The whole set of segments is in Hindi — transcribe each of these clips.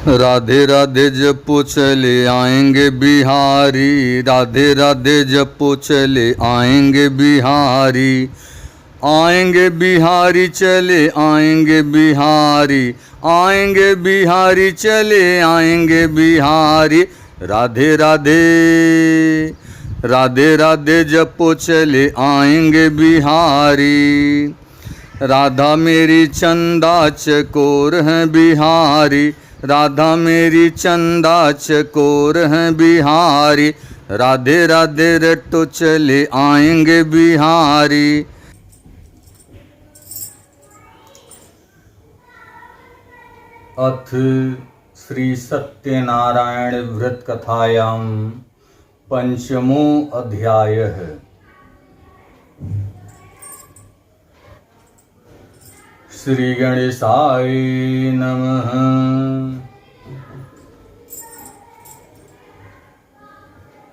राधे राधे जपो चले आएंगे बिहारी, राधे राधे जपो चले आएंगे बिहारी, आएंगे बिहारी चले आएंगे बिहारी, आएंगे बिहारी चले आएंगे बिहारी। राधे राधे राधे राधे जपो चले आएंगे बिहारी, राधा मेरी चंदा चकोर है बिहारी, राधा मेरी चंदा चकोर है बिहारी। राधे राधे रटो चले आएंगे बिहारी। अथ श्री सत्यनारायण व्रत कथायां पंचमो अध्यायः। श्री गणेशाय नमः।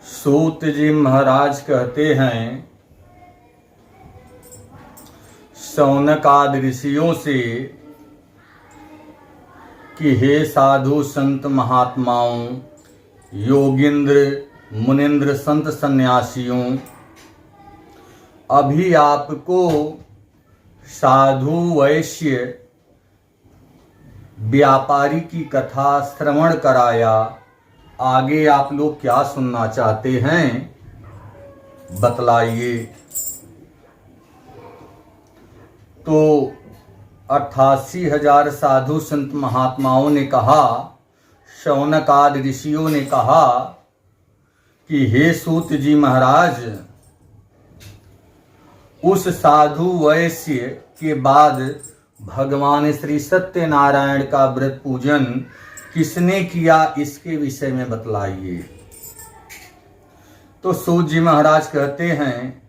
सूत जी महाराज कहते हैं, शौनकादि ऋषियों से कि हे साधु संत महात्माओं, योगिंद्र मुनिंद्र संत सन्यासियों, अभी आपको साधु वैश्य व्यापारी की कथा श्रवण कराया। आगे आप लोग क्या सुनना चाहते हैं बतलाइए। तो 88,000 साधु संत महात्माओं ने कहा, शौनकादि ऋषियों ने कहा कि हे सूत जी महाराज, उस साधु वैश्य के बाद भगवान श्री सत्यनारायण का व्रत पूजन किसने किया, इसके विषय में बतलाइए। तो सूत जी महाराज कहते हैं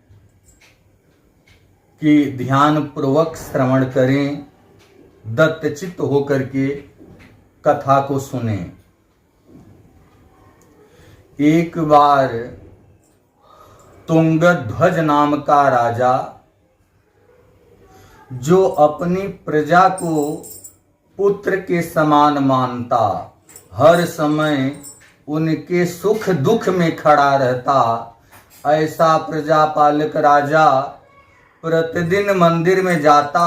कि ध्यान पूर्वक श्रवण करें, दत्तचित्त होकर के कथा को सुने। एक बार तुंगध्वज नाम का राजा, जो अपनी प्रजा को पुत्र के समान मानता, हर समय उनके सुख दुख में खड़ा रहता, ऐसा प्रजापालक राजा प्रतिदिन मंदिर में जाता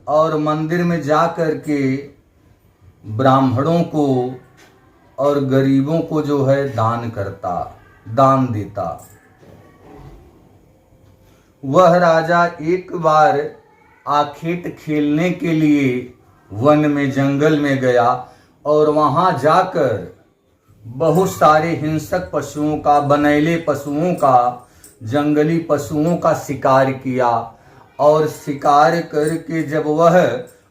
और मंदिर में जा कर के ब्राह्मणों को और गरीबों को जो है दान करता, दान देता। वह राजा एक बार आखेट खेलने के लिए वन में जंगल में गया और वहां जाकर बहुत सारे हिंसक पशुओं का, बनैले पशुओं का, जंगली पशुओं का शिकार किया। और शिकार करके जब वह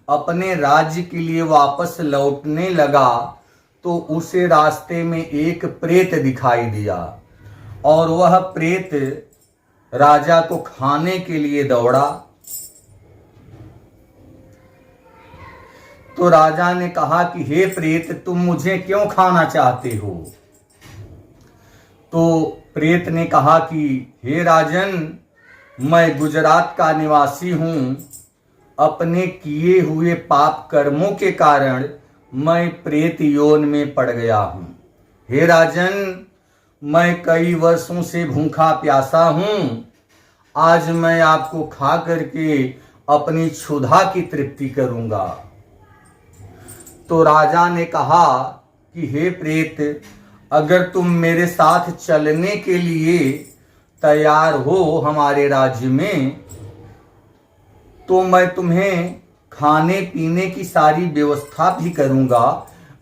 अपने राज्य के लिए वापस लौटने लगा तो उसे रास्ते में एक प्रेत दिखाई दिया और वह प्रेत राजा को खाने के लिए दौड़ा। तो राजा ने कहा कि हे प्रेत, तुम मुझे क्यों खाना चाहते हो? तो प्रेत ने कहा कि हे राजन, मैं गुजरात का निवासी हूं, अपने किए हुए पाप कर्मों के कारण मैं प्रेत योन में पड़ गया हूं। हे राजन, मैं कई वर्षों से भूखा प्यासा हूं, आज मैं आपको खा करके अपनी क्षुधा की तृप्ति करूंगा। तो राजा ने कहा कि हे प्रेत, अगर तुम मेरे साथ चलने के लिए तैयार हो हमारे राज्य में, तो मैं तुम्हें खाने पीने की सारी व्यवस्था भी करूंगा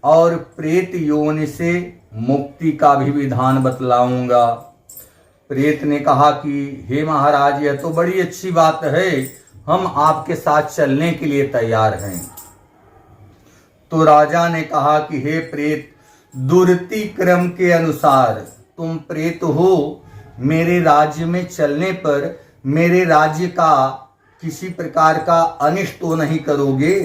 और प्रेत योनि से मुक्ति का भी विधान बतलाऊंगा। प्रेत ने कहा कि हे महाराज, यह तो बड़ी अच्छी बात है, हम आपके साथ चलने के लिए तैयार हैं। तो राजा ने कहा कि हे प्रेत, दुर्ति क्रम के अनुसार तुम प्रेत हो, मेरे राज्य में चलने पर मेरे राज्य का किसी प्रकार का अनिष्ट तो नहीं करोगे?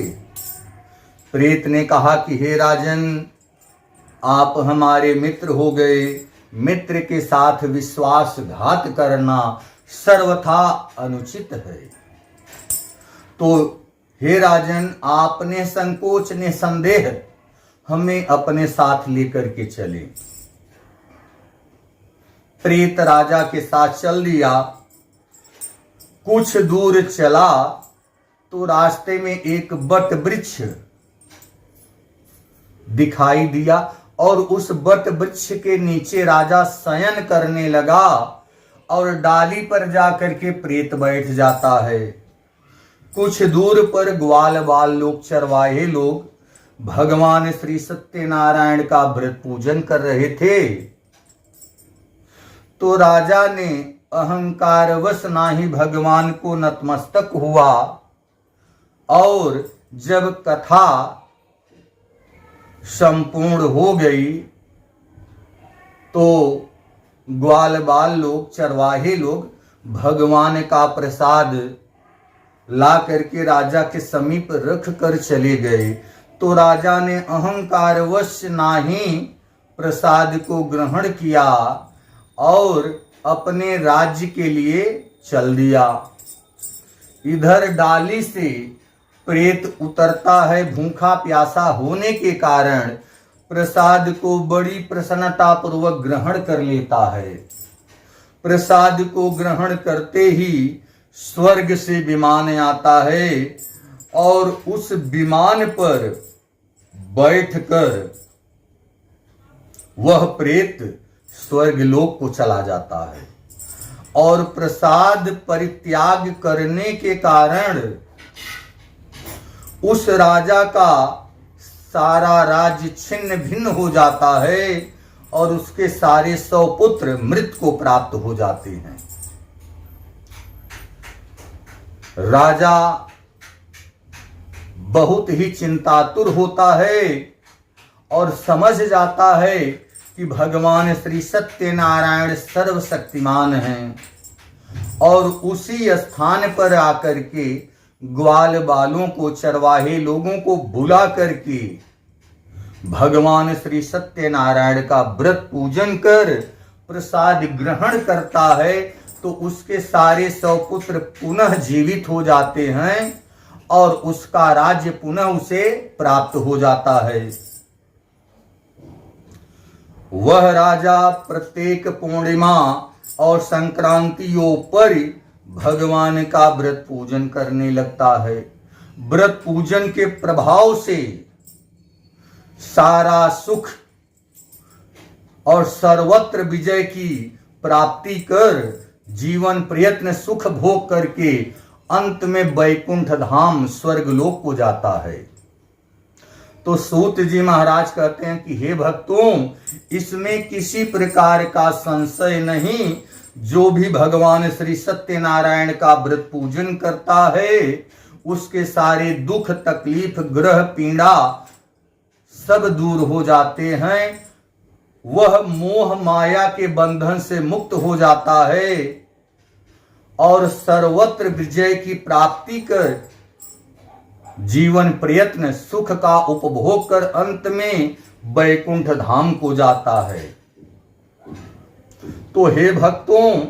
प्रेत ने कहा कि हे राजन, आप हमारे मित्र हो गए, मित्र के साथ विश्वासघात करना सर्वथा अनुचित है। तो हे राजन, आपने संकोच ने संदेह हमें अपने साथ लेकर के चले। प्रेत राजा के साथ चल दिया। कुछ दूर चला तो रास्ते में एक बट वृक्ष दिखाई दिया और उस बट वृक्ष के नीचे राजा शयन करने लगा और डाली पर जाकर के प्रेत बैठ जाता है। कुछ दूर पर ग्वाल बाल लोग, चरवाहे लोग भगवान श्री सत्यनारायण का व्रत पूजन कर रहे थे। तो राजा ने अहंकारवश नाही भगवान को नतमस्तक हुआ और जब कथा संपूर्ण हो गई तो ग्वाल बाल लोग, चरवाहे लोग भगवान का प्रसाद ला करके राजा के समीप रख कर चले गए। तो राजा ने अहंकारवश नाही प्रसाद को ग्रहण किया और अपने राज्य के लिए चल दिया। इधर डाली से प्रेत उतरता है। भूखा प्यासा होने के कारण प्रसाद को बड़ी प्रसन्नता पूर्वक ग्रहण कर लेता है। प्रसाद को ग्रहण करते ही स्वर्ग से विमान आता है और उस विमान पर बैठकर वह प्रेत स्वर्गलोक को चला जाता है। और प्रसाद परित्याग करने के कारण उस राजा का सारा राज्य छिन्न भिन्न हो जाता है और उसके सारे 100 पुत्र मृत को प्राप्त हो जाते हैं। राजा बहुत ही चिंतातुर होता है और समझ जाता है कि भगवान श्री सत्यनारायण सर्वशक्तिमान हैं और उसी स्थान पर आकर के ग्वाल बालों को, चरवाहे लोगों को बुला करके भगवान श्री सत्यनारायण का व्रत पूजन कर प्रसाद ग्रहण करता है। तो उसके सारे 100 पुत्र पुनः जीवित हो जाते हैं और उसका राज्य पुनः उसे प्राप्त हो जाता है। वह राजा प्रत्येक पूर्णिमा और संक्रांतियों पर भगवान का व्रत पूजन करने लगता है। व्रत पूजन के प्रभाव से सारा सुख और सर्वत्र विजय की प्राप्ति कर जीवन प्रयत्न सुख भोग करके अंत में वैकुंठ धाम स्वर्गलोक को जाता है। तो सूत जी महाराज कहते हैं कि हे भक्तों, इसमें किसी प्रकार का संशय नहीं। जो भी भगवान श्री सत्यनारायण का व्रत पूजन करता है उसके सारे दुख, तकलीफ, ग्रह, पीड़ा सब दूर हो जाते हैं। वह मोह माया के बंधन से मुक्त हो जाता है और सर्वत्र विजय की प्राप्ति कर जीवन प्रयत्न सुख का उपभोग कर अंत में वैकुंठ धाम को जाता है। तो हे भक्तों,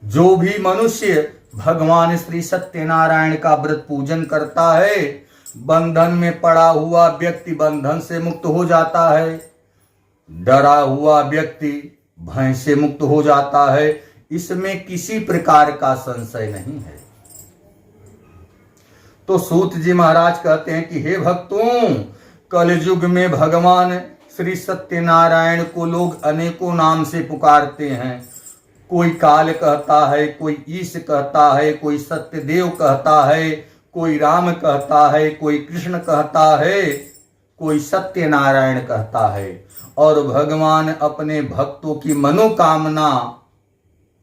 जो भी मनुष्य भगवान श्री सत्यनारायण का व्रत पूजन करता है, बंधन में पड़ा हुआ व्यक्ति बंधन से मुक्त हो जाता है, डरा हुआ व्यक्ति भय से मुक्त हो जाता है। इसमें किसी प्रकार का संशय नहीं है। तो सूत जी महाराज कहते हैं कि हे भक्तों, कलयुग में भगवान श्री सत्यनारायण को लोग अनेकों नाम से पुकारते हैं। कोई काल कहता है, कोई ईश कहता है, कोई सत्यदेव कहता है, कोई राम कहता है, कोई कृष्ण कहता है, कोई सत्यनारायण कहता है। और भगवान अपने भक्तों की मनोकामना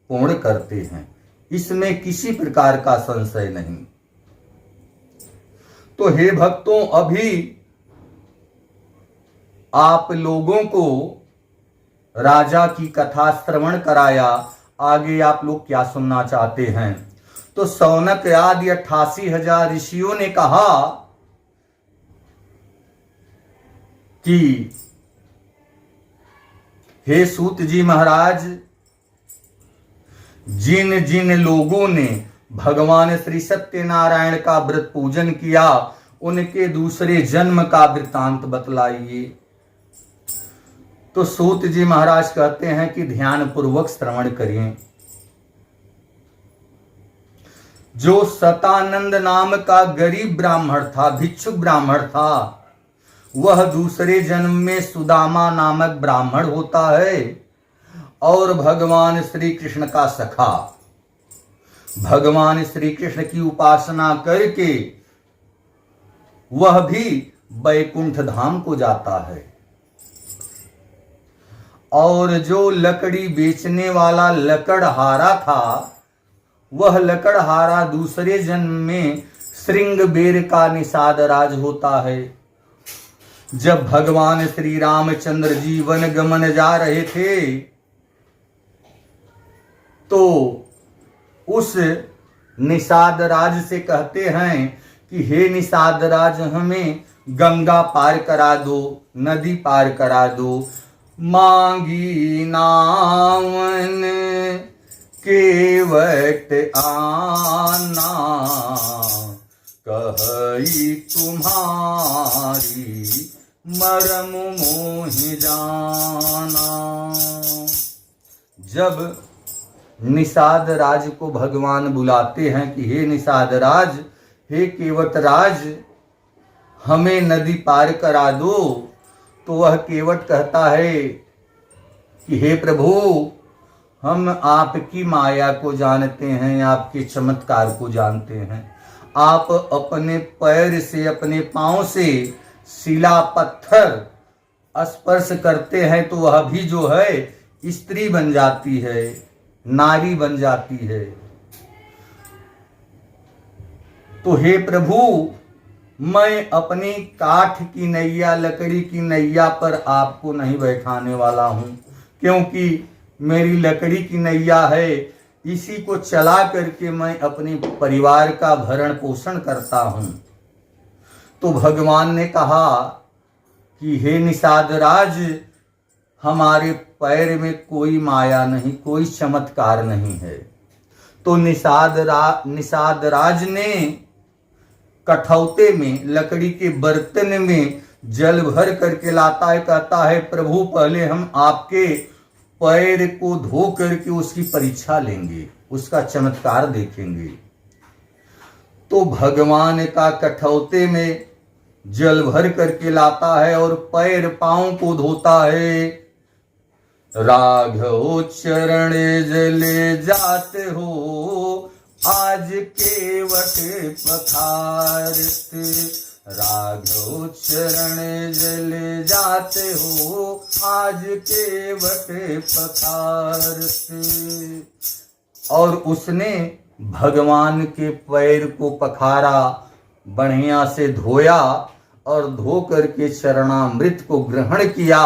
पूर्ण करते हैं। इसमें किसी प्रकार का संशय नहीं। तो हे भक्तों, अभी आप लोगों को राजा की कथा श्रवण कराया। आगे आप लोग क्या सुनना चाहते हैं? तो शौनक आदि 88,000 ऋषियों ने कहा कि हे सूत जी महाराज, जिन जिन लोगों ने भगवान श्री सत्यनारायण का व्रत पूजन किया उनके दूसरे जन्म का वृतांत बतलाइए। तो सूत जी महाराज कहते हैं कि ध्यान पूर्वक श्रवण करिए। जो सतानंद नाम का गरीब ब्राह्मण था, भिक्षुक ब्राह्मण था, वह दूसरे जन्म में सुदामा नामक ब्राह्मण होता है और भगवान श्री कृष्ण का सखा। भगवान श्री कृष्ण की उपासना करके वह भी बैकुंठ धाम को जाता है। और जो लकड़ी बेचने वाला लकड़हारा था, वह लकड़हारा दूसरे जन्म में श्रृंगबेर का निषाद राज होता है। जब भगवान श्री रामचंद्र जी वन गमन जा रहे थे तो उस निषाद राज से कहते हैं कि हे निषाद राज, हमें गंगा पार करा दो, नदी पार करा दो। मांगी नावन केवट आना, कही तुम्हारी मरम मोहि जाना। जब निषाद राज को भगवान बुलाते हैं कि हे निषाद राज, हे केवट राज, हमें नदी पार करा दो, तो वह केवट कहता है कि हे प्रभु, हम आपकी माया को जानते हैं, आपके चमत्कार को जानते हैं। आप अपने पैर से, अपने पांव से शिला पत्थर स्पर्श करते हैं तो वह भी जो है स्त्री बन जाती है, नारी बन जाती है। तो हे प्रभु, मैं अपनी काठ की नैया, लकड़ी की नैया पर आपको नहीं बैठाने वाला हूं, क्योंकि मेरी लकड़ी की नैया है, इसी को चला करके मैं अपने परिवार का भरण पोषण करता हूं। तो भगवान ने कहा कि हे निषाद राज, हमारे पैर में कोई माया नहीं, कोई चमत्कार नहीं है। तो निषाद राज ने कठौते में, लकड़ी के बर्तन में जल भर करके लाता है, कहता है प्रभु, पहले हम आपके पैर को धो करके उसकी परीक्षा लेंगे, उसका चमत्कार देखेंगे। तो भगवान का कठौते में जल भर करके लाता है और पैर पांव को धोता है। राघव चरण जले जाते हो, आज केवट पखारत। राघव चरण जले जाते हो, आज केवट पखारत। और उसने भगवान के पैर को पखारा, बढ़िया से धोया और धो करके चरणामृत को ग्रहण किया।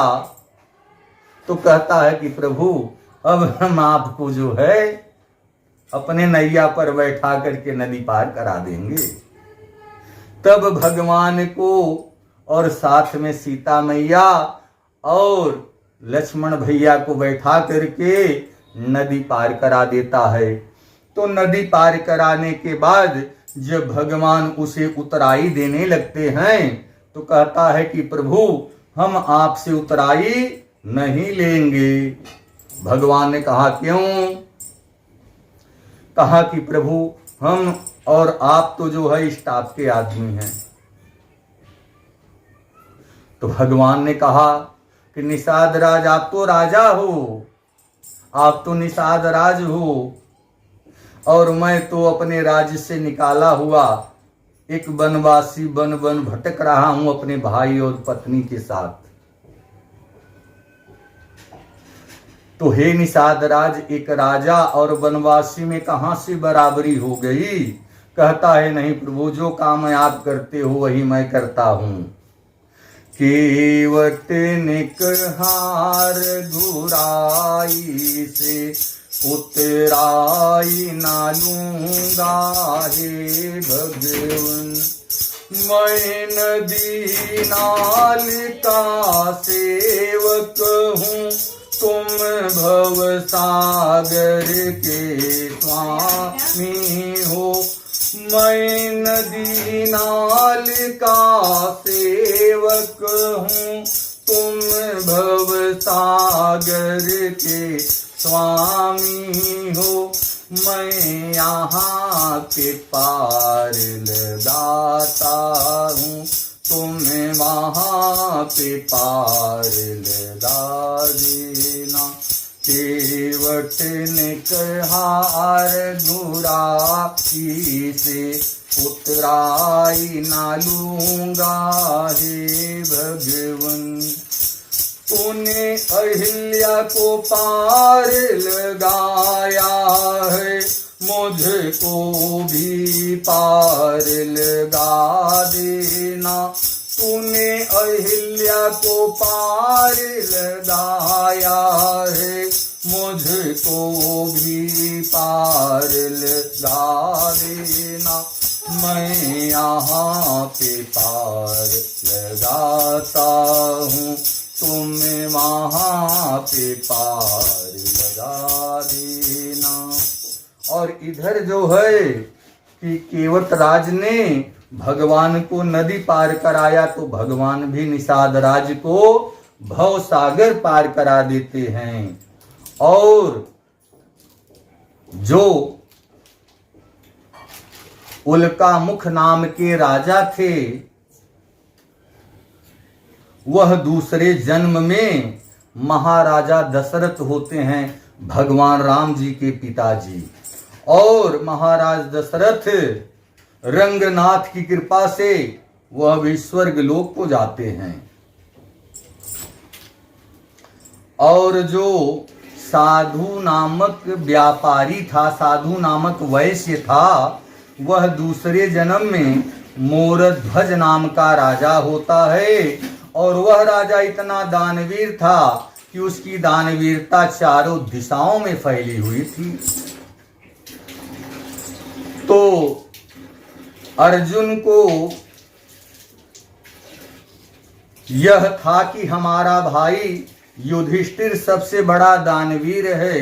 तो कहता है कि प्रभु, अब हम आपको जो है अपने नैया पर बैठा करके नदी पार करा देंगे। तब भगवान को और साथ में सीता मैया और लक्ष्मण भैया को बैठा करके नदी पार करा देता है। तो नदी पार कराने के बाद जब भगवान उसे उतराई देने लगते हैं तो कहता है कि प्रभु, हम आपसे उतराई नहीं लेंगे। भगवान ने कहा क्यों? कहा कि प्रभु, हम और आप तो जो है इस टाप के आदमी हैं। तो भगवान ने कहा कि निषाद राज, आप तो राजा हो, आप तो निषाद राज हो, और मैं तो अपने राज्य से निकाला हुआ एक वनवासी वन वन भटक रहा हूं अपने भाई और पत्नी के साथ। तो हे निषाद राज, एक राजा और वनवासी में कहां से बराबरी हो गई? कहता है नहीं प्रभु, जो काम आप करते हो वही मैं करता हूं। केवट निकहार घुराई से उतराई ना लूंगा हे भगवन। मैं नदी नाल का सेवक हूँ, तुम भव सागर के स्वामी हो। मैं नदी नाल का सेवक हूँ, तुम भव सागर के स्वामी हो। मैं यहाँ पे पार लगाता हूँ, तुम वहाँ पे पार लगा देना। केवट ने कहा रघुराई से उतराई ना लूंगा हे भगवन। तूने अहिल्या को पार लगाया है, मुझको भी पार लगा देना। तूने अहिल्या को पार लगाया है, मुझको भी पार लगा देना। मैं यहाँ पे पार लगाता हूँ, तुम वहाँ पे पार लगा देना। और इधर जो है कि केवट राज ने भगवान को नदी पार कराया, तो भगवान भी निषाद राज को भव सागर पार करा देते हैं। और जो उल्का मुख नाम के राजा थे, वह दूसरे जन्म में महाराजा दशरथ होते हैं, भगवान राम जी के पिताजी। और महाराज दशरथ रंगनाथ की कृपा से वह भी स्वर्ग लोक को जाते हैं। और जो साधु नामक व्यापारी था, साधु नामक वैश्य था, वह दूसरे जन्म में मोरध्वज नाम का राजा होता है। और वह राजा इतना दानवीर था कि उसकी दानवीरता चारों दिशाओं में फैली हुई थी। तो अर्जुन को यह था कि हमारा भाई युधिष्ठिर सबसे बड़ा दानवीर है,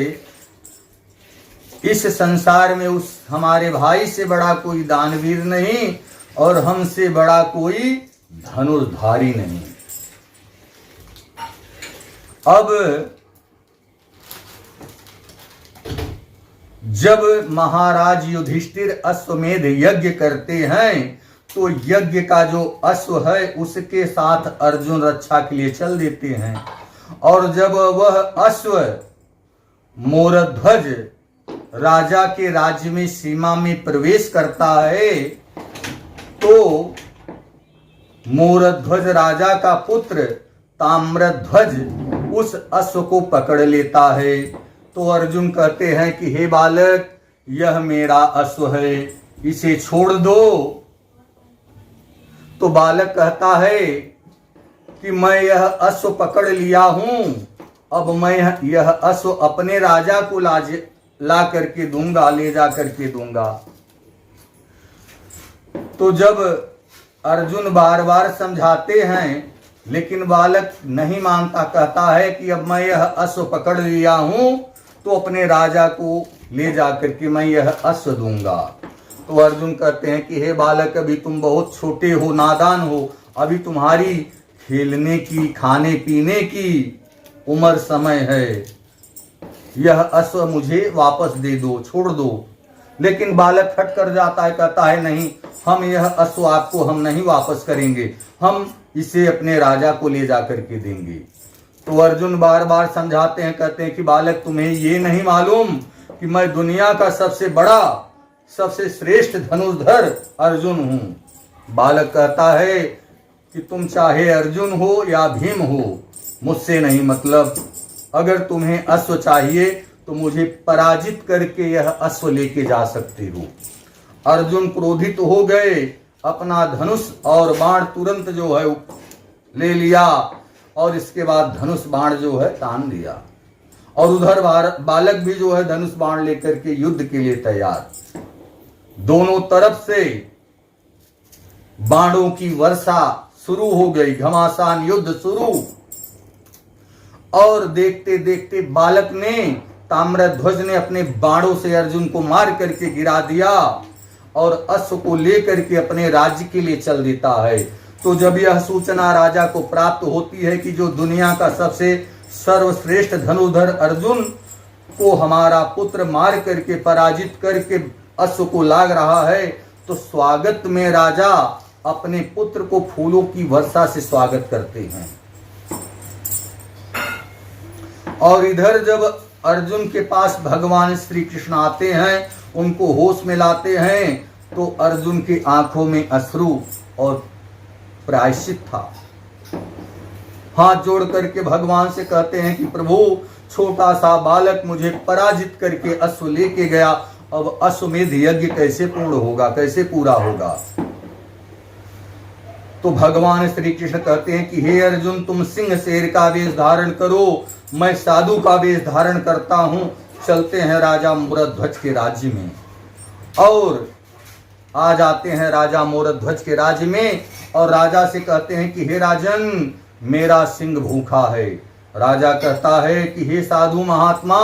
इस संसार में उस हमारे भाई से बड़ा कोई दानवीर नहीं और हमसे बड़ा कोई धनुर्धारी नहीं। अब जब महाराज युधिष्ठिर अश्वमेध यज्ञ करते हैं, तो यज्ञ का जो अश्व है उसके साथ अर्जुन रक्षा के लिए चल देते हैं। और जब वह अश्व मोरध्वज राजा के राज्य में सीमा में प्रवेश करता है, तो मोरध्वज राजा का पुत्र ताम्रध्वज उस अश्व को पकड़ लेता है। तो अर्जुन कहते हैं कि हे बालक, यह मेरा अश्व है, इसे छोड़ दो। तो बालक कहता है कि मैं यह अश्व पकड़ लिया हूं, अब मैं यह अश्व अपने राजा को ला करके दूंगा, ले जा करके दूंगा। तो जब अर्जुन बार बार समझाते हैं, लेकिन बालक नहीं मानता, कहता है कि अब मैं यह अश्व पकड़ लिया हूं, तो अपने राजा को ले जा करके मैं यह अश्व दूंगा। तो अर्जुन कहते हैं कि हे बालक, अभी तुम बहुत छोटे हो, नादान हो, अभी तुम्हारी खेलने की, खाने पीने की उम्र समय है, यह अश्व मुझे वापस दे दो, छोड़ दो। लेकिन बालक हट कर जाता है, कहता है नहीं, हम यह अश्व आपको हम नहीं वापस करेंगे, हम इसे अपने राजा को ले जा करके देंगे। तो अर्जुन बार बार समझाते हैं, कहते हैं कि बालक, तुम्हें ये नहीं मालूम कि मैं दुनिया का सबसे बड़ा, सबसे श्रेष्ठ धनुर्धर अर्जुन हूं। बालक कहता है कि तुम चाहे अर्जुन हो या भीम हो, मुझसे नहीं मतलब, अगर तुम्हें अश्व चाहिए तो मुझे पराजित करके यह अश्व लेके जा सकते हो। अर्जुन क्रोधित हो गए, अपना धनुष और बाण तुरंत जो है ले लिया और इसके बाद धनुष बाण जो है तान दिया। और उधर बालक भी जो है धनुष बाण लेकर के युद्ध के लिए तैयार। दोनों तरफ से बाणों की वर्षा शुरू हो गई, घमासान युद्ध शुरू। और देखते देखते बालक ने, ताम्रध्वज ने अपने बाणों से अर्जुन को मार करके गिरा दिया और अश्व को लेकर के अपने राज्य के लिए चल देता है। तो जब यह सूचना राजा को प्राप्त होती है कि जो दुनिया का सबसे सर्वश्रेष्ठ धनुर्धर अर्जुन को हमारा पुत्र मार करके पराजित करके अश्व को लाग रहा है, तो स्वागत में राजा अपने पुत्र को फूलों की वर्षा से स्वागत करते हैं। और इधर जब अर्जुन के पास भगवान श्री कृष्ण आते हैं, उनको होश में लाते हैं, तो अर्जुन की आंखों में अश्रु और प्रायश्चित था। हाथ जोड़ करके भगवान से कहते हैं कि प्रभु, छोटा सा बालक मुझे पराजित करके अश्व लेके गया, अब अश्वमेध यज्ञ कैसे पूर्ण होगा, कैसे पूरा होगा। तो भगवान श्री कृष्ण कहते हैं कि हे अर्जुन, तुम सिंह शेर का वेश धारण करो, मैं साधु का वेश धारण करता हूं, चलते हैं राजा मूरध्वज के राज्य में। और आ जाते हैं राजा मूरध्वज के राज्य में और राजा से कहते हैं कि हे राजन, मेरा सिंह भूखा है। राजा कहता है कि हे साधु महात्मा,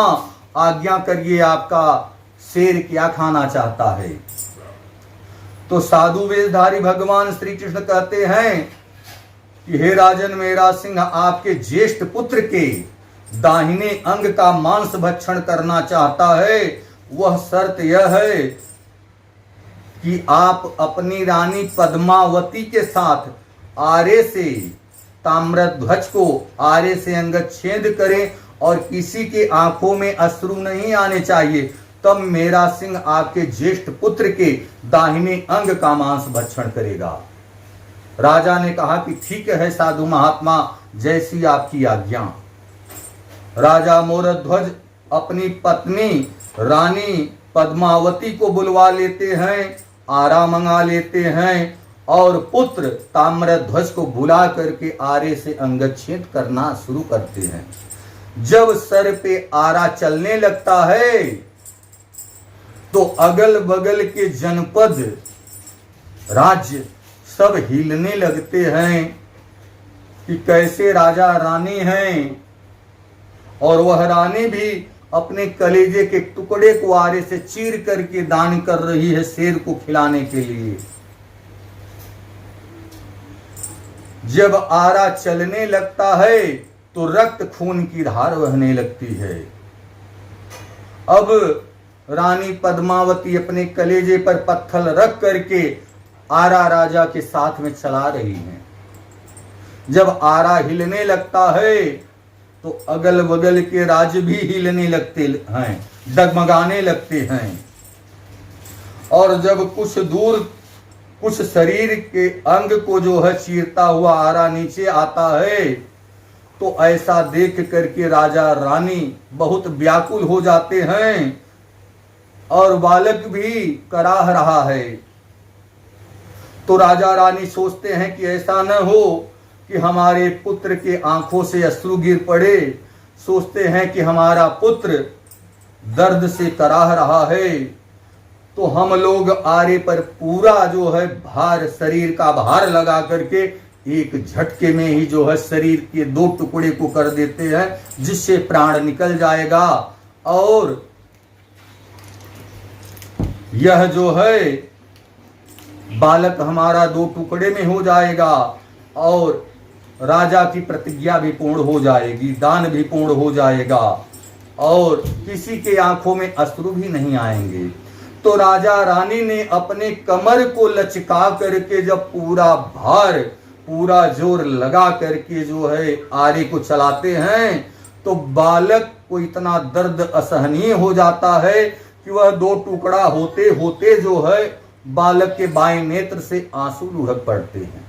आज्ञा करिए, आपका शेर क्या खाना चाहता है। तो साधु वेशधारी भगवान श्री कृष्ण कहते हैं कि हे राजन, मेरा सिंह आपके ज्येष्ठ पुत्र के दाहिने अंग का मांस भक्षण करना चाहता है। वह शर्त यह है कि आप अपनी रानी पद्मावती के साथ आरे से ताम्रध्वज को आरे से अंग छेद करें और किसी के आंखों में अश्रु नहीं आने चाहिए, तब मेरा सिंह आपके ज्येष्ठ पुत्र के दाहिने अंग का मांस भक्षण करेगा। राजा ने कहा कि ठीक है साधु महात्मा, जैसी आपकी आज्ञा। राजा मूरध्वज अपनी पत्नी रानी पद्मावती को बुलवा लेते हैं, आरा मंगा लेते हैं और पुत्र ताम्रध्वज को बुला करके आरे से अंगच्छेद करना शुरू करते हैं। जब सर पे आरा चलने लगता है तो अगल बगल के जनपद राज्य सब हिलने लगते हैं कि कैसे राजा रानी हैं, और वह रानी भी अपने कलेजे के टुकड़े को आरे से चीर करके दान कर रही है शेर को खिलाने के लिए। जब आरा चलने लगता है तो रक्त खून की धार बहने लगती है। अब रानी पद्मावती अपने कलेजे पर पत्थर रख करके आरा राजा के साथ में चला रही हैं। जब आरा हिलने लगता है तो अगल बगल के राज्य भी हिलने लगते हैं, डगमगाने लगते हैं। और जब कुछ दूर कुछ शरीर के अंग को जो है चीरता हुआ आरा नीचे आता है, तो ऐसा देख करके राजा रानी बहुत व्याकुल हो जाते हैं और बालक भी कराह रहा है। तो राजा रानी सोचते हैं कि ऐसा न हो कि हमारे पुत्र के आंखों से अश्रु गिर पड़े। सोचते हैं कि हमारा पुत्र दर्द से कराह रहा है, तो हम लोग आरे पर पूरा जो है भार, शरीर का भार लगा करके एक झटके में ही जो है शरीर के 2 टुकड़े को कर देते हैं, जिससे प्राण निकल जाएगा और यह जो है बालक हमारा 2 टुकड़े में हो जाएगा और राजा की प्रतिज्ञा भी पूर्ण हो जाएगी, दान भी पूर्ण हो जाएगा और किसी के आंखों में अश्रु भी नहीं आएंगे। तो राजा रानी ने अपने कमर को लचका करके जब पूरा भार, पूरा जोर लगा करके जो है आरे को चलाते हैं, तो बालक को इतना दर्द असहनीय हो जाता है कि वह 2 टुकड़ा होते होते जो है बालक के बाएं नेत्र से आंसू लुढ़क पड़ते हैं।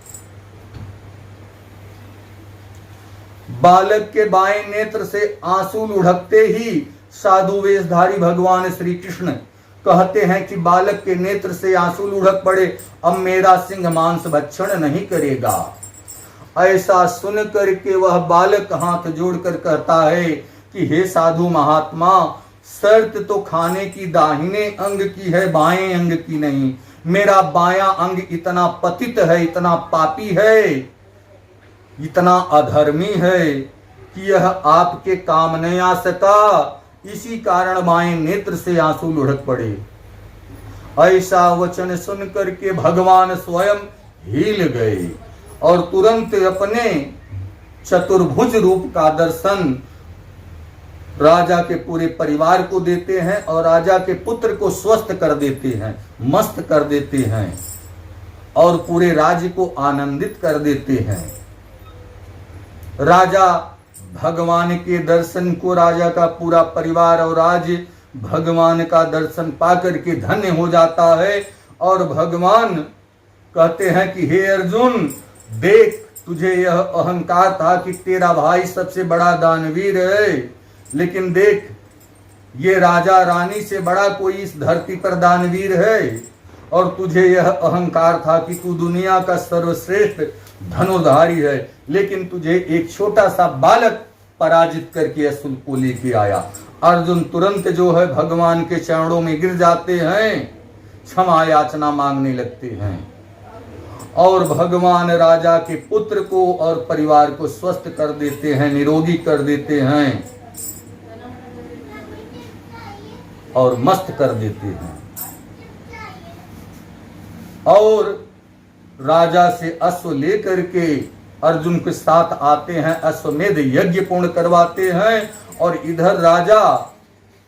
बालक के बाएं नेत्र से आंसू लुढ़कते ही साधु वेशधारी भगवान श्री कृष्ण कहते हैं कि बालक के नेत्र से आंसू लुढ़क पड़े, अब मेरा सिंह मांस भक्षण नहीं करेगा। ऐसा सुन करके वह बालक हाथ जोड़कर कहता है कि हे साधु महात्मा, शर्त तो खाने की दाहिने अंग की है, बाएं अंग की नहीं। मेरा बायां अंग इतना पतित है, इतना पापी है, इतना अधर्मी है कि यह आपके काम नहीं आ सका, इसी कारण बाएं नेत्र से आंसू लुढ़क पड़े। ऐसा वचन सुन करके भगवान स्वयं हिल गए और तुरंत अपने चतुर्भुज रूप का दर्शन राजा के पूरे परिवार को देते हैं और राजा के पुत्र को स्वस्थ कर देते हैं, मस्त कर देते हैं और पूरे राज्य को आनंदित कर देते हैं। राजा भगवान के दर्शन को, राजा का पूरा परिवार और राज्य भगवान का दर्शन पाकर के धन्य हो जाता है और भगवान कहते हैं कि हे अर्जुन, देख, तुझे यह अहंकार था कि तेरा भाई सबसे बड़ा दानवीर है, लेकिन देख, ये राजा रानी से बड़ा कोई इस धरती पर दानवीर है, और तुझे यह अहंकार था कि तू दुनिया का सर्वश्रेष्ठ धनुर्धारी है, लेकिन तुझे एक छोटा सा बालक पराजित करके असुर को लेके आया। अर्जुन तुरंत जो है भगवान के चरणों में गिर जाते हैं, क्षमा याचना मांगने लगते हैं और भगवान राजा के पुत्र को और परिवार को स्वस्थ कर देते हैं, निरोगी कर देते हैं और मस्त कर देते हैं। और राजा से अश्व लेकर के अर्जुन के साथ आते हैं, अश्वमेध यज्ञ पूर्ण करवाते हैं और इधर राजा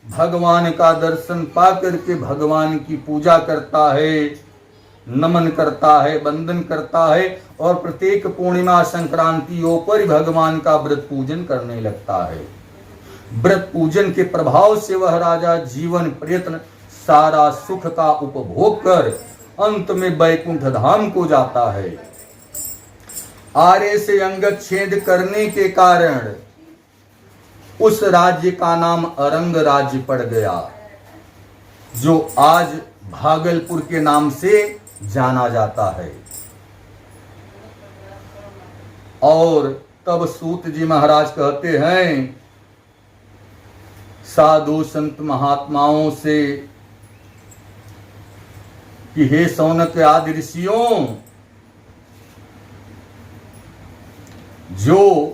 भगवान का दर्शन पा करके भगवान की पूजा करता है, नमन करता है, वंदन करता है और प्रत्येक पूर्णिमा संक्रांतियों पर भगवान का व्रत पूजन करने लगता है। व्रत पूजन के प्रभाव से वह राजा जीवन प्रयत्न सारा सुख का उपभोग कर अंत में वैकुंठ धाम को जाता है। आर्य से अंगद छेद करने के कारण उस राज्य का नाम अरंग राज्य पड़ गया, जो आज भागलपुर के नाम से जाना जाता है। और तब सूत जी महाराज कहते हैं साधु संत महात्माओं से कि हे सौनक आदि ऋषियों, जो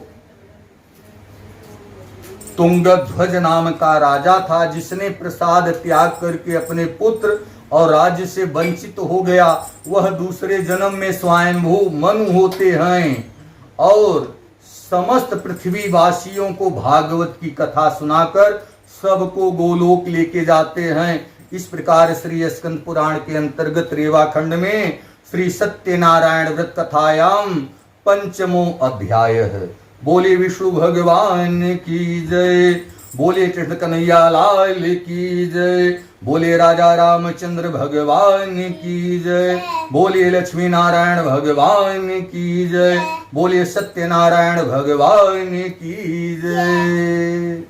तुंगध्वज नाम का राजा था, जिसने प्रसाद त्याग करके अपने पुत्र और राज्य से वंचित हो गया, वह दूसरे जन्म में स्वयंभू मनु होते हैं और समस्त पृथ्वी वासियों को भागवत की कथा सुनाकर सबको गोलोक लेके जाते हैं। इस प्रकार श्री स्कंद पुराण के अंतर्गत रेवा खंड में श्री सत्यनारायण व्रत कथायाम पंचमो अध्याय है। बोले विष्णु भगवान की जय, बोले कृष्ण कन्हैया लाल की जय, बोले राजा रामचंद्र भगवान की जय, बोले लक्ष्मी नारायण भगवान की जय, बोले सत्यनारायण भगवान की जय।